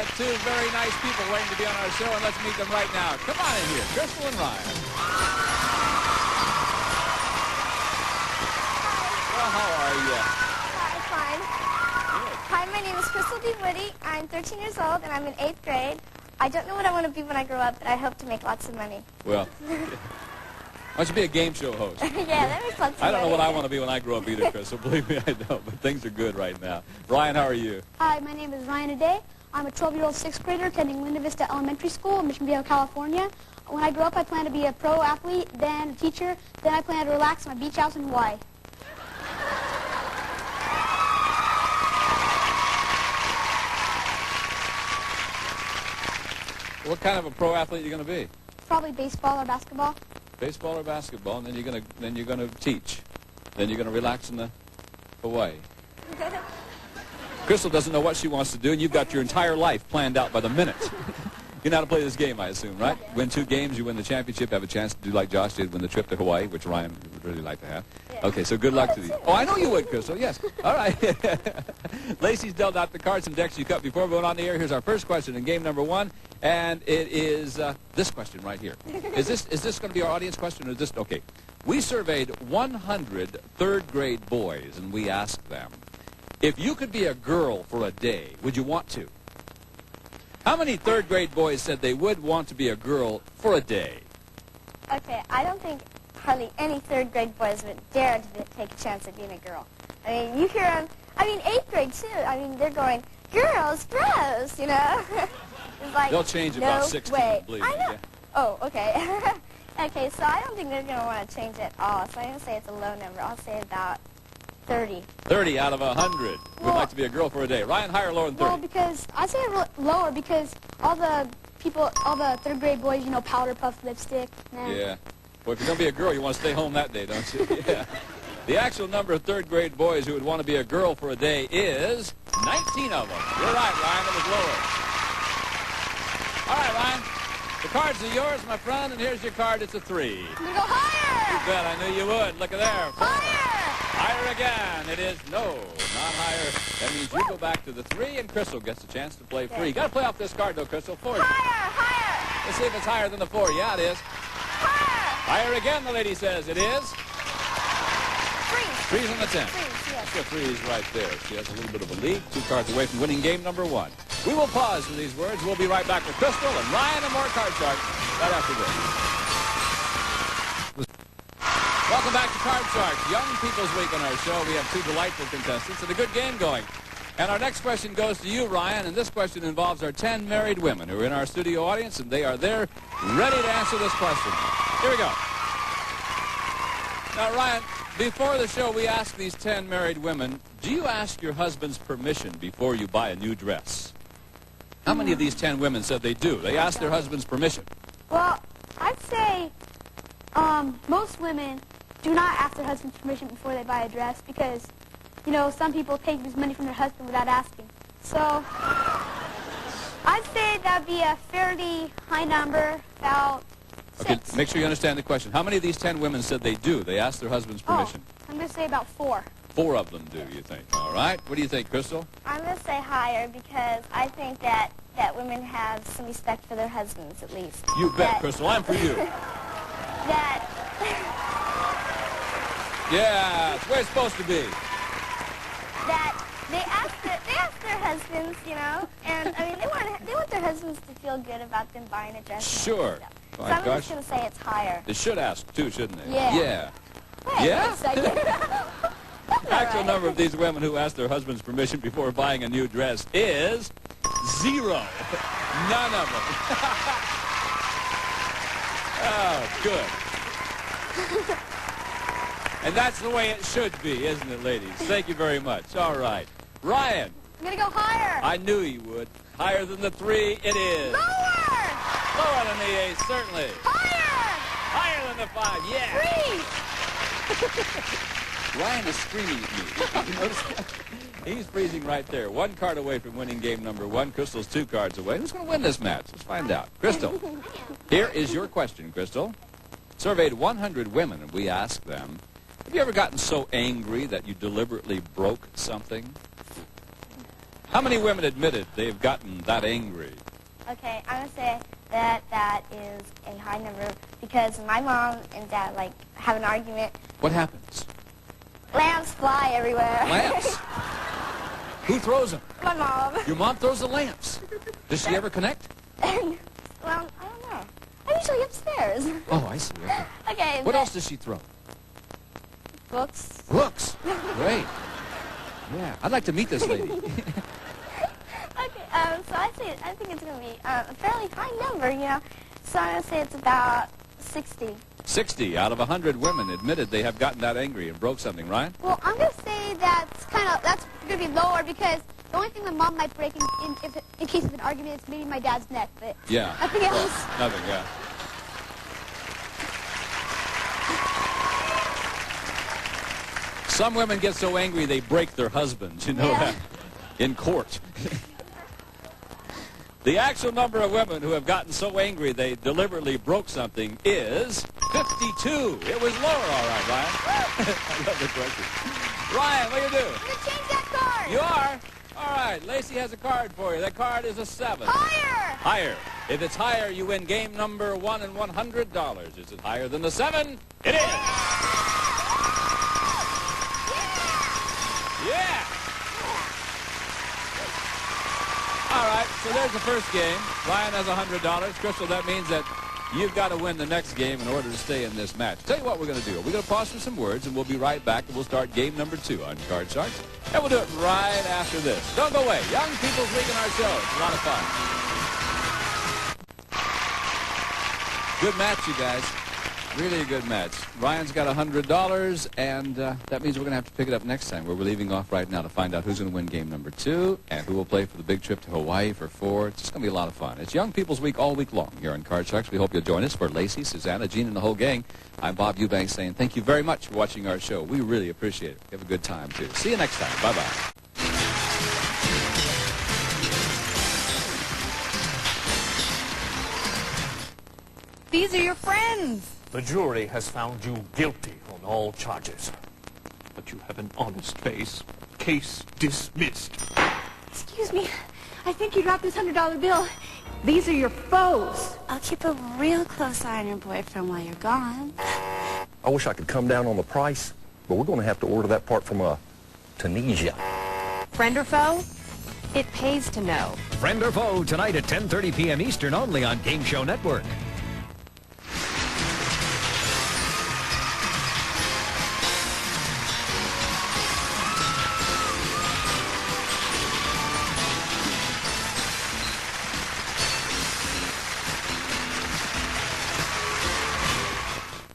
got two very nice people waiting to be on our show, and let's meet them right now. Come on in here, Crystal and Ryan. Well, how are you? Hi, fine. Good. Hi, my name is Crystal D. Woody. I'm 13 years old, and I'm in 8th grade. I don't know what I want to be when I grow up, but I hope to make lots of money. Well, why don't you be a game show host? Yeah, that makes lots of money. I don't know what I want to be when I grow up either, Crystal. Believe me, I don't. But things are good right now. Ryan, how are you? Hi, my name is Ryan Aday. I'm a 12-year-old 6th grader attending Linda Vista Elementary School in Mission Viejo, California. When I grow up, I plan to be a pro athlete, then a teacher, then I plan to relax in my beach house in Hawaii. What kind of a pro athlete are you going to be? Probably baseball or basketball. Baseball or basketball, and then you're gonna teach. Then you're gonna relax in the Hawaii. Crystal doesn't know what she wants to do, and you've got your entire life planned out by the minute. You know how to play this game, I assume, right? Win 2 games, you win the championship, have a chance to do like Josh did, win the trip to Hawaii, which Ryan would really like to have. Yeah. Okay, so good luck to you. Oh, I know you would, Crystal, yes. All right. Lacey's dealt out the cards and decks you cut before going on the air. Here's our first question in game number 1, and it is this question right here. Is this going to be our audience question, or is this... Okay. We surveyed 100 third-grade boys, and we asked them, if you could be a girl for a day, would you want to? How many third-grade boys said they would want to be a girl for a day? Okay, I don't think hardly any 3rd grade boys would dare to take a chance at being a girl. I mean, you hear them, 8th grade too. I mean, they're going, girls, bros, you know? It's like, they'll change about 16, way. believe me. I know. Yeah. Oh, okay. Okay, so I don't think they're going to want to change it at all. So I'm going to say it's a low number. I'll say about 30. 30 out of 100 would like to be a girl for a day. Ryan, higher or lower than 30? Well, because I say lower because all the 3rd grade boys, you know, powder puff lipstick. Nah. Yeah. Well, if you're going to be a girl, you want to stay home that day, don't you? Yeah. The actual number of 3rd grade boys who would want to be a girl for a day is 19 of them. You're right, Ryan. It was lower. All right, Ryan. The cards are yours, my friend, and here's your card. It's a 3. You go higher! You bet. I knew you would. Look at there. 4. Higher! Higher again. It is no, not higher. That means you go back to the 3, and Crystal gets a chance to play free. You got to play off this card, though, Crystal. 4. Higher! Higher! Let's see if it's higher than the 4. Yeah, it is. Higher! Higher again, the lady says. It is. 3. 3's on the 10. 3, yes. The 3's right there. She has a little bit of a lead. 2 cards away from winning game number 1. We will pause for these words. We'll be right back with Crystal and Ryan and more Card Shark right after this. Welcome back to Card Shark, Young People's Week on our show. We have 2 delightful contestants and a good game going. And our next question goes to you, Ryan, and this question involves our 10 married women who are in our studio audience, and they are there ready to answer this question. Here we go. Now, Ryan, before the show, we ask these 10 married women, do you ask your husband's permission before you buy a new dress? How many of these 10 women said they do? They ask their husband's permission. Well, I'd say most women do not ask their husband's permission before they buy a dress because, you know, some people take this money from their husband without asking. So I'd say that'd be a fairly high number, about 6. Okay, make sure you understand the question. How many of these 10 women said they do? They ask their husband's permission. Oh, I'm going to say about 4. 4 of them do, you think? All right. What do you think, Crystal? I'm going to say higher because I think that women have some respect for their husbands, at least. You bet, Crystal. I'm for you. That... Yeah, it's where it's supposed to be. That they ask their husbands, you know, and I mean they want their husbands to feel good about them buying a dress. Sure. So My I'm gosh. just going to say it's higher. They should ask, too, shouldn't they? Yeah. Yeah. Wait, Yeah? a second. The actual number of these women who ask their husband's permission before buying a new dress is 0. None of them. Oh, good. And that's the way it should be, isn't it, ladies? Thank you very much. All right. Ryan. I'm going to go higher. I knew you would. Higher than the 3, it is. Lower. Lower than the 8, certainly. Higher. Higher than the 5, yeah. 3. Ryan is screaming at me. You notice that? He's freezing right there. 1 card away from winning game number 1. Crystal's 2 cards away. Who's going to win this match? Let's find out. Crystal, here is your question, Crystal. Surveyed 100 women, and we asked them, have you ever gotten so angry that you deliberately broke something? How many women admitted they've gotten that angry? Okay, I'm going to say that that is a high number because my mom and dad, like, have an argument. What happens? Lamps fly everywhere. Lamps? Who throws them? My mom. Your mom throws the lamps. Does she ever connect? Well, I don't know. I'm usually upstairs. Oh, I see. Okay. Okay. What else does she throw? Books. Books. Great. Yeah, I'd like to meet this lady. Okay, so I think it's going to be a fairly high number, you know. So I'm going to say it's about 60. 60 out of 100 women admitted they have gotten that angry and broke something. Ryan? Well, I'm going to say that's going to be lower because the only thing my mom might break in case of an argument is maybe my dad's neck, but Yeah. nothing else. Nothing, yeah. Some women get so angry they break their husbands, you know Yeah. that, in court. The actual number of women who have gotten so angry they deliberately broke something is 52. It was lower, all right, Ryan. I love the question. Ryan, what do you do? I'm going to change that card. You are? All right, Lacey has a card for you. That card is a 7. Higher. Higher. If it's higher, you win game number 1 and $100. Is it higher than the 7? It is. Yeah. All right, so there's the first game. Ryan has $100. Crystal, that means that you've got to win the next game in order to stay in this match. Tell you what we're going to do. We're going to pause for some words, and we'll be right back, and we'll start game number 2 on Card Sharks. And we'll do it right after this. Don't go away. Young People's League in our show. It's a lot of fun. Good match, you guys. Really a good match. Ryan's got $100, and that means we're going to have to pick it up next time, where we're leaving off right now to find out who's going to win game number 2 and who will play for the big trip to Hawaii for 4. It's just going to be a lot of fun. It's Young People's Week all week long here on Card Sharks. We hope you'll join us. For Lacey, Susanna, Gene, and the whole gang, I'm Bob Eubanks saying thank you very much for watching our show. We really appreciate it. We have a good time, too. See you next time. Bye-bye. These are your friends. The jury has found you guilty on all charges. But you have an honest face. Case dismissed. Excuse me. I think you dropped this $100 bill. These are your foes. I'll keep a real close eye on your boyfriend while you're gone. I wish I could come down on the price, but we're going to have to order that part from Tunisia. Friend or foe? It pays to know. Friend or Foe tonight at 10:30 p.m. Eastern only on Game Show Network.